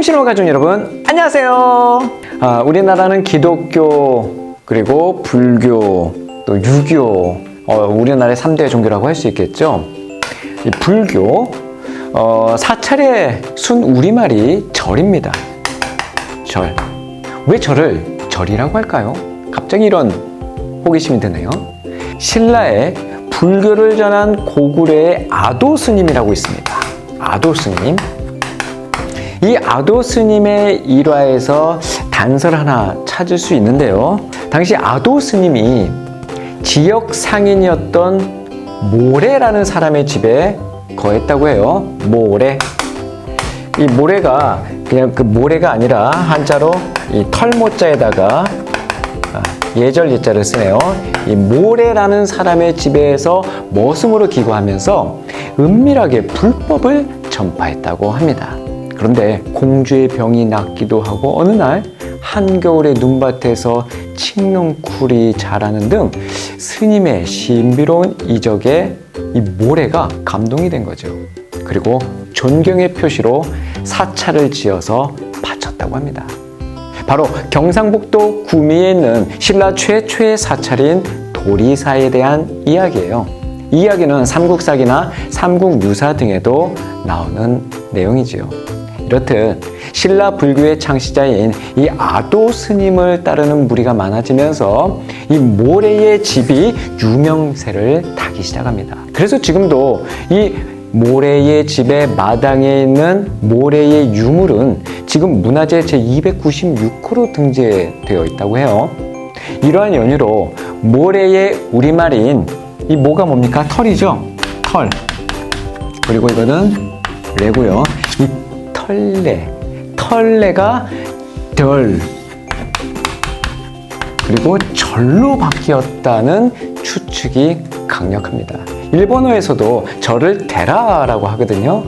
통신호 가족 여러분, 안녕하세요. 우리나라는 기독교, 그리고 불교, 또 유교, 우리나라의 3대 종교라고 할 수 있겠죠. 이 불교, 사찰의 순 우리말이 절입니다. 절. 왜 절을 절이라고 할까요? 갑자기 이런 호기심이 드네요. 신라에 불교를 전한 고구려의 아도 스님이라고 있습니다. 아도 스님. 이 아도 스님의 일화에서 단서를 하나 찾을 수 있는데요. 당시 아도 스님이 지역 상인이었던 모래라는 사람의 집에 거했다고 해요. 모래. 이 모래가 그냥 그 모래가 아니라 한자로 이 털모자에다가 예절 예자를 쓰네요. 이 모래라는 사람의 집에서 머슴으로 기거하면서 은밀하게 불법을 전파했다고 합니다. 그런데 공주의 병이 낫기도 하고 어느 날 한겨울에 눈밭에서 칡농쿨이 자라는 등 스님의 신비로운 이적에 이 모래가 감동이 된 거죠. 그리고 존경의 표시로 사찰을 지어서 바쳤다고 합니다. 바로 경상북도 구미에 있는 신라 최초의 사찰인 도리사에 대한 이야기예요. 이 이야기는 삼국사기나 삼국유사 등에도 나오는 내용이지요. 이렇듯 신라 불교의 창시자인 이 아도 스님을 따르는 무리가 많아지면서 이 모래의 집이 유명세를 타기 시작합니다. 그래서 지금도 이 모래의 집의 마당에 있는 모래의 유물은 지금 문화재 제296호로 등재되어 있다고 해요. 이러한 연유로 모래의 우리말인 이 모가 뭡니까? 털이죠? 털. 그리고 이거는 레고요. 이 털레. 털레가 덜. 그리고 절로 바뀌었다는 추측이 강력합니다. 일본어에서도 절을 데라라고 하거든요.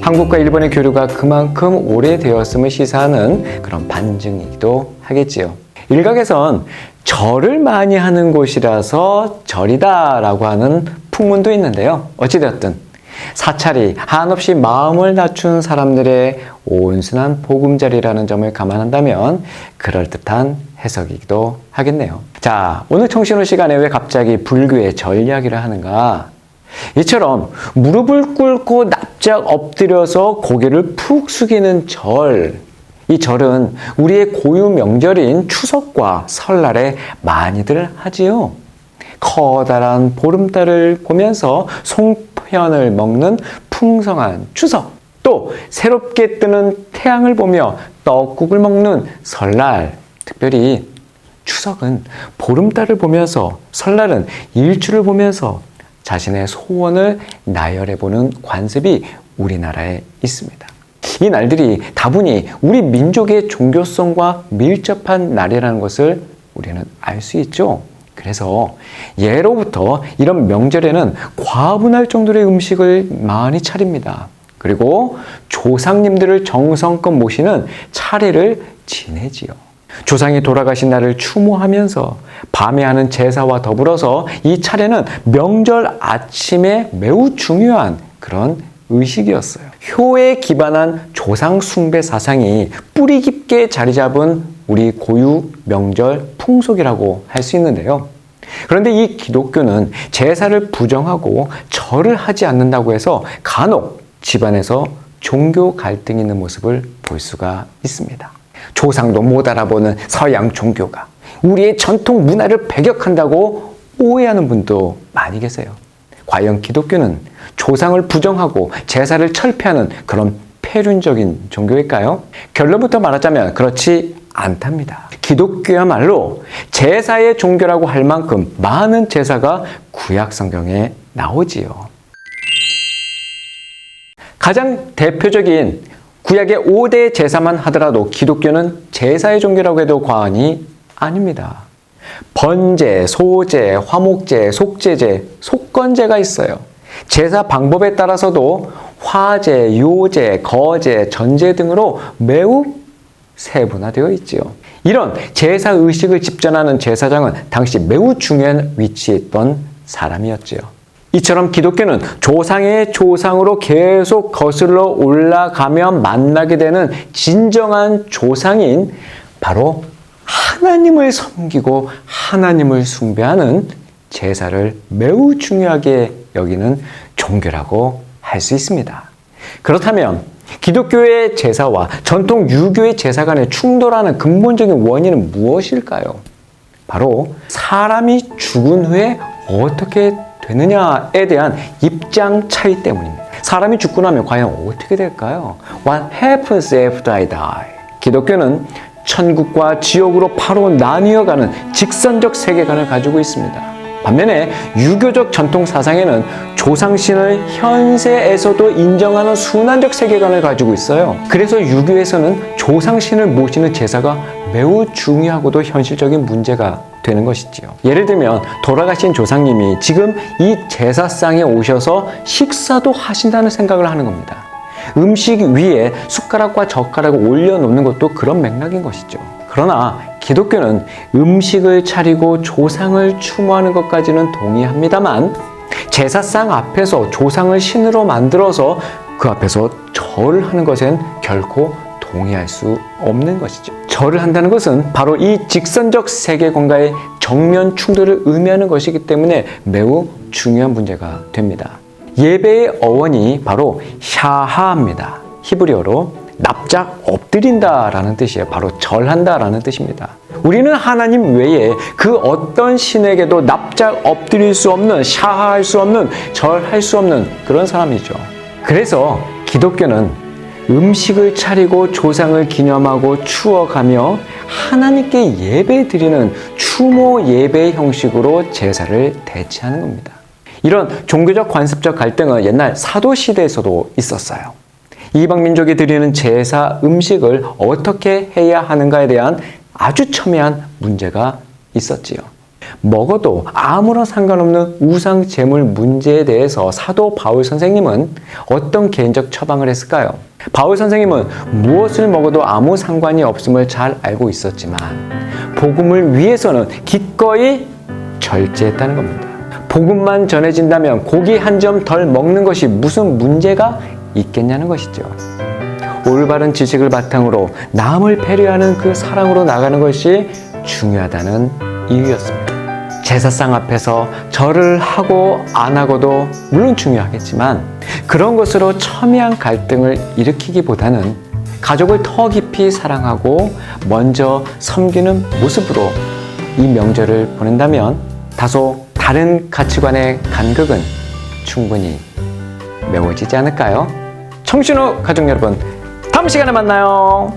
한국과 일본의 교류가 그만큼 오래되었음을 시사하는 그런 반증이기도 하겠지요. 일각에선 절을 많이 하는 곳이라서 절이다라고 하는 풍문도 있는데요. 어찌되었든 사찰이 한없이 마음을 낮춘 사람들의 온순한 보금자리라는 점을 감안한다면 그럴듯한 해석이기도 하겠네요. 자, 오늘 청신호 시간에 왜 갑자기 불교의 절 이야기를 하는가? 이처럼 무릎을 꿇고 납작 엎드려서 고개를 푹 숙이는 절. 이 절은 우리의 고유 명절인 추석과 설날에 많이들 하지요. 커다란 보름달을 보면서 송편을 먹는 풍성한 추석. 또 새롭게 뜨는 태양을 보며 떡국을 먹는 설날. 특별히 추석은 보름달을 보면서, 설날은 일출을 보면서 자신의 소원을 나열해보는 관습이 우리나라에 있습니다. 이 날들이 다분히 우리 민족의 종교성과 밀접한 날이라는 것을 우리는 알 수 있죠. 그래서 예로부터 이런 명절에는 과분할 정도의 음식을 많이 차립니다. 그리고 조상님들을 정성껏 모시는 차례를 지내지요. 조상이 돌아가신 날을 추모하면서 밤에 하는 제사와 더불어서 이 차례는 명절 아침에 매우 중요한 그런 의식이었어요. 효에 기반한 조상 숭배 사상이 뿌리 깊게 자리 잡은 우리 고유 명절 풍속이라고 할 수 있는데요. 그런데 이 기독교는 제사를 부정하고 절을 하지 않는다고 해서 간혹 집안에서 종교 갈등이 있는 모습을 볼 수가 있습니다. 조상도 못 알아보는 서양 종교가 우리의 전통 문화를 배격한다고 오해하는 분도 많이 계세요. 과연 기독교는 조상을 부정하고 제사를 철폐하는 그런 폐륜적인 종교일까요? 결론부터 말하자면 그렇지 않답니다. 기독교야말로 제사의 종교라고 할 만큼 많은 제사가 구약 성경에 나오지요. 가장 대표적인 구약의 5대 제사만 하더라도 기독교는 제사의 종교라고 해도 과언이 아닙니다. 번제, 소제, 화목제, 속제제, 속건제가 있어요. 제사 방법에 따라서도 화제, 요제, 거제, 전제 등으로 매우 세분화되어 있지요. 이런 제사 의식을 집전하는 제사장은 당시 매우 중요한 위치에 있던 사람이었지요. 이처럼 기독교는 조상의 조상으로 계속 거슬러 올라가며 만나게 되는 진정한 조상인 바로 하나님을 섬기고 하나님을 숭배하는 제사를 매우 중요하게 여기는 종교라고 할 수 있습니다. 그렇다면 기독교의 제사와 전통 유교의 제사 간의 충돌하는 근본적인 원인은 무엇일까요? 바로 사람이 죽은 후에 어떻게 되느냐에 대한 입장 차이 때문입니다. 사람이 죽고 나면 과연 어떻게 될까요? What happens after I die? 기독교는 천국과 지옥으로 바로 나뉘어가는 직선적 세계관을 가지고 있습니다. 반면에 유교적 전통 사상에는 조상신을 현세에서도 인정하는 순환적 세계관을 가지고 있어요. 그래서 유교에서는 조상신을 모시는 제사가 매우 중요하고도 현실적인 문제가 되는 것이지요. 예를 들면 돌아가신 조상님이 지금 이 제사상에 오셔서 식사도 하신다는 생각을 하는 겁니다. 음식 위에 숟가락과 젓가락을 올려놓는 것도 그런 맥락인 것이죠. 그러나 기독교는 음식을 차리고 조상을 추모하는 것까지는 동의합니다만 제사상 앞에서 조상을 신으로 만들어서 그 앞에서 절을 하는 것엔 결코 동의할 수 없는 것이죠. 절을 한다는 것은 바로 이 직선적 세계관과의 정면 충돌을 의미하는 것이기 때문에 매우 중요한 문제가 됩니다. 예배의 어원이 바로 샤하입니다. 히브리어로 납작 엎드린다라는 뜻이에요. 바로 절한다라는 뜻입니다. 우리는 하나님 외에 그 어떤 신에게도 납작 엎드릴 수 없는, 샤하할 수 없는, 절할 수 없는 그런 사람이죠. 그래서 기독교는 음식을 차리고 조상을 기념하고 추억하며 하나님께 예배 드리는 추모 예배 형식으로 제사를 대체하는 겁니다. 이런 종교적 관습적 갈등은 옛날 사도시대에서도 있었어요. 이방 민족이 드리는 제사 음식을 어떻게 해야 하는가에 대한 아주 첨예한 문제가 있었지요. 먹어도 아무런 상관없는 우상 제물 문제에 대해서 사도 바울 선생님은 어떤 개인적 처방을 했을까요? 바울 선생님은 무엇을 먹어도 아무 상관이 없음을 잘 알고 있었지만 복음을 위해서는 기꺼이 절제했다는 겁니다. 복음만 전해진다면 고기 한 점 덜 먹는 것이 무슨 문제가 있겠냐는 것이죠. 올바른 지식을 바탕으로 남을 배려하는 그 사랑으로 나가는 것이 중요하다는 이유였습니다. 제사상 앞에서 절을 하고 안 하고도 물론 중요하겠지만 그런 것으로 첨예한 갈등을 일으키기보다는 가족을 더 깊이 사랑하고 먼저 섬기는 모습으로 이 명절을 보낸다면 다소 다른 가치관의 간극은 충분히 메워지지 않을까요? 청춘후 가족 여러분, 다음 시간에 만나요.